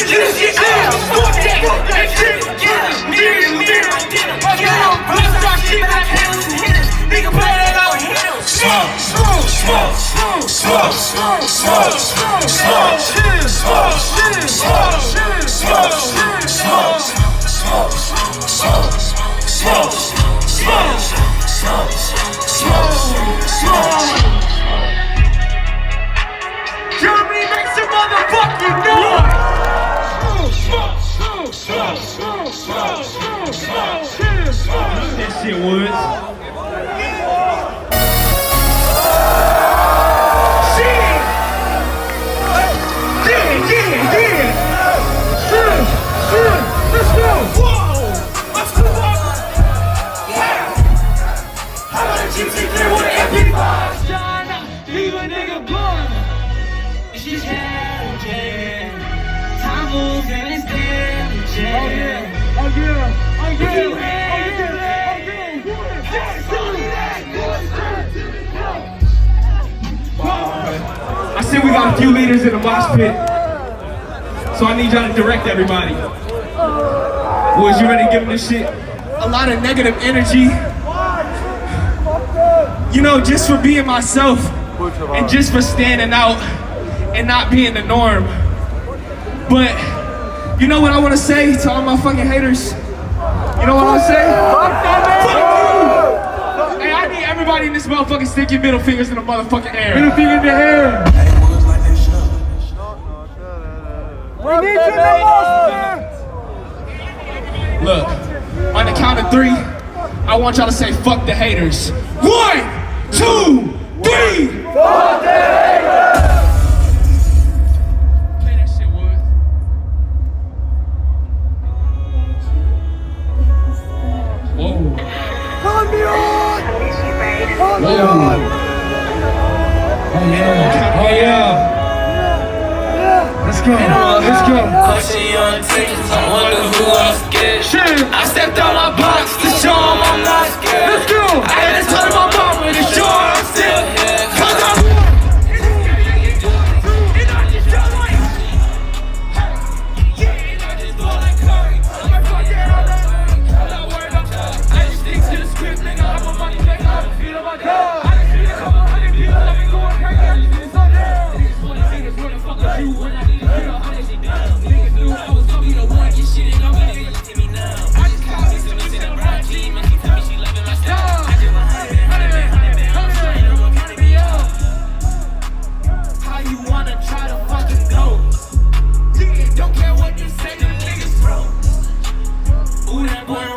this shit out. Fuck that shit. Mirror. Fuck it out. Let's start shit like handles and hitters. Nigga play that out hitters. Smoke. Germany, make some motherfucking noise! That shit was. Let's go! Whoa! Let's go! Yeah! How about a gypsy clear with an MP5? Leave a nigga blind. It's just changing. Time moves and it's damaging. Oh yeah. I said we got a few leaders in the mosh pit. So I need y'all to direct everybody. Was you ready to give them this shit? A lot of negative energy. You know, just for being myself and just for standing out and not being the norm. But you know what I want to say to all my fucking haters? You know what I want to say? Fuck you! Hey, I need everybody in this motherfucking stick your middle fingers in the motherfucking air. Middle finger in the air. Look, on the count of 3, I want y'all to say fuck the haters. 1, 2, 3! Fuck the haters! Play that shit, Wood. Whoa. Turn me on! Turn me on! Oh yeah! Let's go. I wonder who else gets shit. I stepped out my box to show them I'm not scared. Let's go. I had to tell my mama to show her I'm still here. Cause I'm I just stick to the script, nigga. I'm a money maker. I feel on my dog. I just feel a couple hundred people. I've been going crazy. I just feel so down. Niggas wanna see this where the fuck is you when I need to get a hundred shit down. Niggas knew I was gonna be the one. Get shit in on me. I just called me to the right team and she tell me she loving my style. I just want 100 I'm straight, I'm gonna count me up. How you wanna try to fucking go? Don't care what you say, them niggas throw. Ooh, that boy